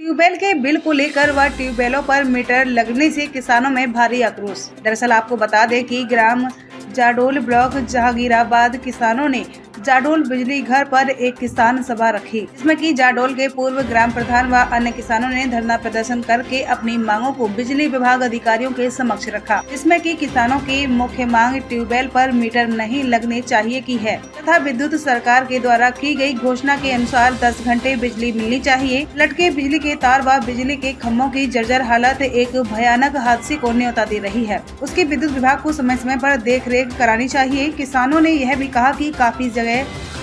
Tubewell के bill को लेकर व ट्यूबवेलों पर मीटर लगने से किसानों में भारी आक्रोश। दरअसल आपको बता दें कि ग्राम जाडोल ब्लॉक जहांगीराबाद किसानों ने जाडोल बिजली घर पर एक किसान सभा रखी, इसमें कि जाडोल के पूर्व ग्राम प्रधान व अन्य किसानों ने धरना प्रदर्शन करके अपनी मांगों को बिजली विभाग अधिकारियों के समक्ष रखा, जिसमें कि किसानों की मुख्य मांग ट्यूबवेल पर मीटर नहीं लगने चाहिए की है तथा विद्युत सरकार के द्वारा की गई घोषणा के अनुसार 10 घंटे बिजली मिलनी चाहिए। लटके बिजली के तार व बिजली के खम्भों की जर्जर हालत एक भयानक हादसे को न्योता दे रही है। उसकी विद्युत विभाग को समय समय पर देख रेख करानी चाहिए। किसानों ने यह भी कहा कि काफी जगह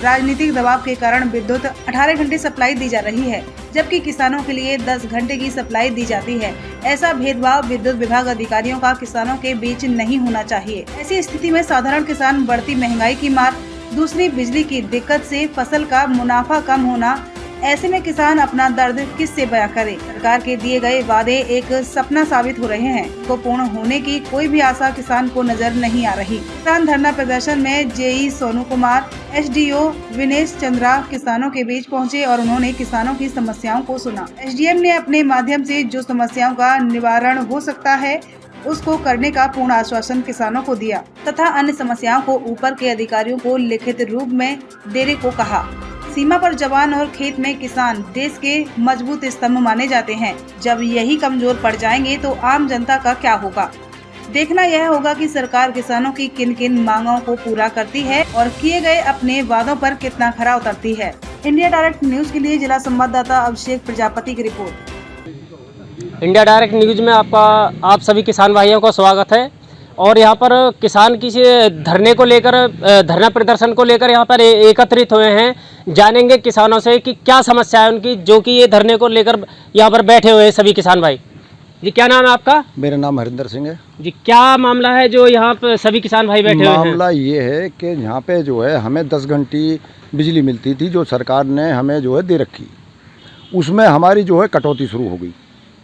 राजनीतिक दबाव के कारण विद्युत 18 घंटे सप्लाई दी जा रही है, जबकि किसानों के लिए 10 घंटे की सप्लाई दी जाती है। ऐसा भेदभाव विद्युत विभाग अधिकारियों का किसानों के बीच नहीं होना चाहिए। ऐसी स्थिति में साधारण किसान बढ़ती महंगाई की मार, दूसरी बिजली की दिक्कत से फसल का मुनाफा कम होना, ऐसे में किसान अपना दर्द किससे बयां करे। सरकार के दिए गए वादे एक सपना साबित हो रहे हैं, को पूर्ण होने की कोई भी आशा किसान को नजर नहीं आ रही। किसान धरना प्रदर्शन में जेई सोनू कुमार, एसडीओ विनेश चंद्रा किसानों के बीच पहुंचे और उन्होंने किसानों की समस्याओं को सुना। एसडीएम ने अपने माध्यम से जो समस्याओं का निवारण हो सकता है उसको करने का पूर्ण आश्वासन किसानों को दिया तथा अन्य समस्याओं को ऊपर के अधिकारियों को लिखित रूप में देने को कहा। सीमा पर जवान और खेत में किसान देश के मजबूत स्तंभ माने जाते हैं। जब यही कमजोर पड़ जाएंगे तो आम जनता का क्या होगा। देखना यह होगा कि सरकार किसानों की किन किन मांगों को पूरा करती है और किए गए अपने वादों पर कितना खरा उतरती है। इंडिया डायरेक्ट न्यूज के लिए जिला संवाददाता अभिषेक प्रजापति की रिपोर्ट। इंडिया डायरेक्ट न्यूज में आप सभी किसान भाइयों का स्वागत है। और यहाँ पर किसान किसी धरने को लेकर, धरना प्रदर्शन को लेकर यहाँ पर एकत्रित हुए हैं। जानेंगे किसानों से कि क्या समस्या है उनकी, जो कि ये धरने को लेकर यहाँ पर बैठे हुए हैं सभी किसान भाई। जी क्या नाम है आपका? मेरा नाम हरिंदर सिंह है जी। क्या मामला है जो यहाँ पर सभी किसान भाई बैठे हुए हैं? मामला ये है कि यहाँ पे जो है हमें 10 घंटे बिजली मिलती थी, जो सरकार ने हमें जो है दे रखी। उसमें हमारी जो है कटौती शुरू हो गई।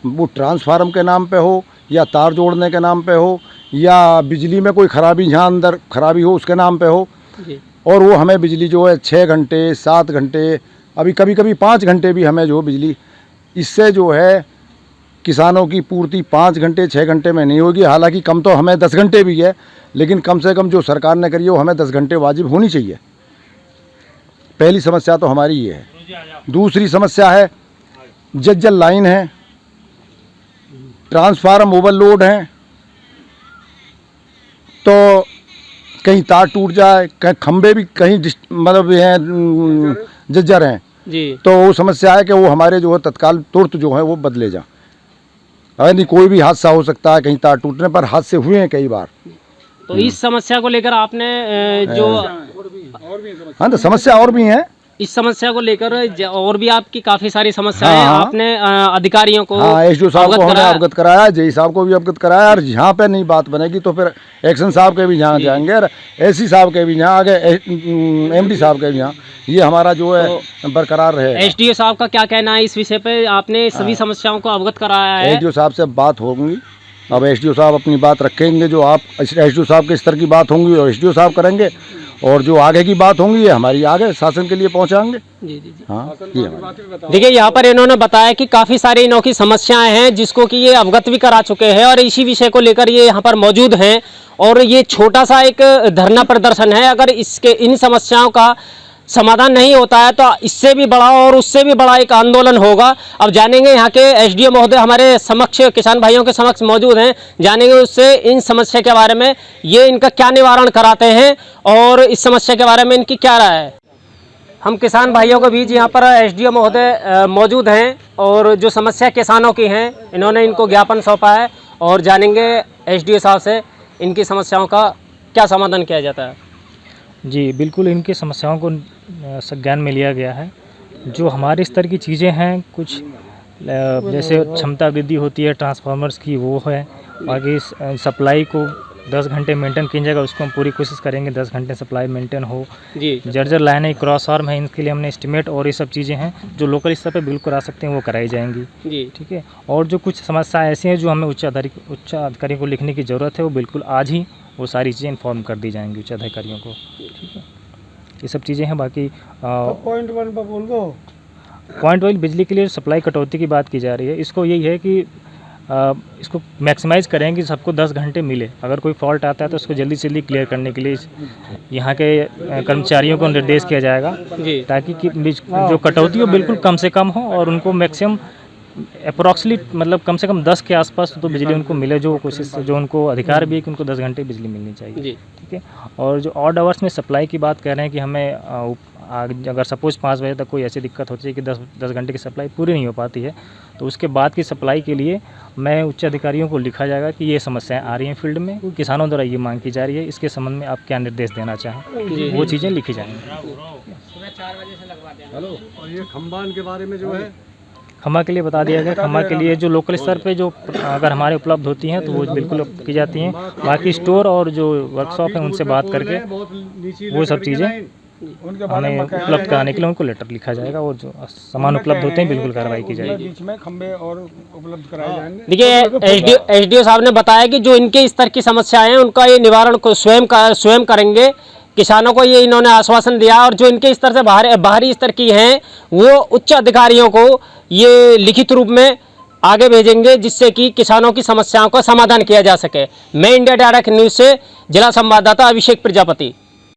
वो ट्रांसफार्मर के नाम पे हो या तार जोड़ने के नाम पे हो या बिजली में कोई खराबी, जहाँ अंदर खराबी हो उसके नाम पे हो जी। और वो हमें बिजली जो है 6 घंटे 7 घंटे, अभी कभी कभी 5 घंटे भी हमें जो बिजली, इससे जो है किसानों की पूर्ति 5 घंटे 6 घंटे में नहीं होगी। हालांकि कम तो हमें 10 घंटे भी है, लेकिन कम से कम जो सरकार ने करी है वो हमें 10 घंटे वाजिब होनी चाहिए। पहली समस्या तो हमारी ये है। दूसरी समस्या है जज्जल लाइन है, ट्रांसफार्मर ओवरलोड हैं, तो कहीं तार टूट जाए, कहीं खंबे भी कहीं मतलब हैं जज्जर हैं जी। तो वो समस्या है कि वो हमारे जो है तत्काल तुरंत जो है वो बदले जा। अगर नहीं कोई भी हादसा हो सकता है, कहीं तार टूटने पर हादसे हुए हैं कई बार। तो इस समस्या को लेकर आपने जो हाँ तो समस्या और भी हैं। इस समस्या को लेकर और भी आपकी काफी सारी समस्याएं हाँ, आपने अधिकारियों को, हाँ एसडीओ साहब को हमने अवगत कराया, जेई साहब को भी अवगत कराया। और यहाँ पे नहीं बात बनेगी तो फिर एक्शन साहब के भी यहाँ जाएंगे और एसी साहब के भी यहाँ, आगे एमडी साहब के भी यहाँ, ये हमारा जो है तो बरकरार रहे। एसडीओ साहब का क्या कहना है इस विषय पे? आपने सभी समस्याओं को अवगत कराया है? एसडीओ साहब से बात होगी, अब एसडीओ साहब अपनी बात रखेंगे, जो आप एसडीओ साहब के स्तर की बात होंगी और एसडीओ साहब करेंगे, और जो आगे की बात होंगी ये हमारी आगे शासन के लिए पहुंचाएंगे। जी जी जी। हाँ देखिए यहाँ पर इन्होंने बताया कि काफ़ी सारी इनकी समस्याएं हैं जिसको कि ये अवगत भी करा चुके हैं और इसी विषय को लेकर ये यहाँ पर मौजूद हैं। और ये छोटा सा एक धरना प्रदर्शन है, अगर इसके इन समस्याओं का समाधान नहीं होता है तो इससे भी बड़ा और उससे भी बड़ा एक आंदोलन होगा। अब जानेंगे यहाँ के एसडीओ महोदय हमारे समक्ष, किसान भाइयों के समक्ष मौजूद हैं, जानेंगे उससे इन समस्या के बारे में, ये इनका क्या निवारण कराते हैं और इस समस्या के बारे में इनकी क्या राय है। हम किसान भाइयों के बीच यहाँ पर एसडीओ महोदय मौजूद हैं और जो समस्या किसानों की हैं इन्होंने इनको ज्ञापन सौंपा है और जानेंगे एसडीओ साहब से इनकी समस्याओं का क्या समाधान किया जाता है। जी बिल्कुल, इनकी समस्याओं को संज्ञान में लिया गया है। जो हमारे स्तर की चीज़ें हैं, कुछ जैसे क्षमता वृद्धि होती है ट्रांसफार्मर्स की, वो है। बाकी सप्लाई को 10 घंटे मेंटेन किया जाएगा, उसको हम पूरी कोशिश करेंगे 10 घंटे सप्लाई मेंटेन हो जी। जर्जर लाइन है, क्रॉस आर्म है, इनके लिए हमने एस्टिमेट और ये सब चीज़ें हैं जो लोकल स्तर पे बिल्कुल करा सकते हैं वो कराई जाएंगी जी। ठीक है। और जो कुछ समस्याएं ऐसी हैं जो हमें उच्च अधिकारी को लिखने की ज़रूरत है, वो बिल्कुल आज ही वो सारी चीज़ें इन्फॉर्म कर दी जाएंगी उच्च अधिकारियों को। ठीक है, ये सब चीज़ें हैं। बाकी पॉइंट 1 पर बोल दो। पॉइंट वाइज बिजली के लिए सप्लाई कटौती की बात की जा रही है, इसको यही है कि इसको मैक्सिमाइज़ करें कि सबको 10 घंटे मिले। अगर कोई फॉल्ट आता है तो उसको जल्दी से जल्दी क्लियर करने के लिए यहाँ के कर्मचारियों को निर्देश किया जाएगा, ताकि जो कटौती हो बिल्कुल कम से कम हो और उनको मैक्सिमम अप्रॉक्सीमेटली मतलब कम से कम 10 के आसपास तो बिजली उनको मिले, जो कोशिश जो उनको अधिकार भी है कि उनको 10 घंटे बिजली मिलनी चाहिए। ठीक है। और जो ऑड आवर्स में सप्लाई की बात कर रहे हैं कि हमें अगर सपोज़ 5 बजे तक कोई ऐसी दिक्कत होती है कि 10 घंटे की सप्लाई पूरी नहीं हो पाती है, तो उसके बाद की सप्लाई के लिए मैं उच्च अधिकारियों को लिखा जाएगा कि ये समस्याएं आ रही हैं फील्ड में, किसानों द्वारा ये मांग की जा रही है, इसके संबंध में आप क्या निर्देश देना चाहें, वो चीज़ें लिखी जाएंगी। और ये खंबान के बारे में जो है खम्मा के लिए बता दिया गया, खम्मा के लिए जो लोकल स्तर पे जो अगर हमारे उपलब्ध होती हैं तो वो बिल्कुल की जाती हैं। बाकी स्टोर और जो वर्कशॉप है उनसे बात करके वो सब चीज़ें हमें उपलब्ध कराने के लिए उनको लेटर लिखा जाएगा और जो सामान उपलब्ध होते हैं बिल्कुल कार्रवाई की जाएगी। बीच में खंबे और उपलब्ध कराए जाएंगे। देखिए एसडीओ साहब ने बताया कि जो इनके स्तर की समस्याएं हैं उनका ये निवारण को स्वयं करेंगे। किसानों को ये इन्होंने आश्वासन दिया और जो इनके स्तर से बाहरी स्तर की हैं वो उच्च अधिकारियों को ये लिखित रूप में आगे भेजेंगे, जिससे कि किसानों की समस्याओं का समाधान किया जा सके। मैं इंडिया डायरेक्ट न्यूज़ से जिला संवाददाता अभिषेक प्रजापति।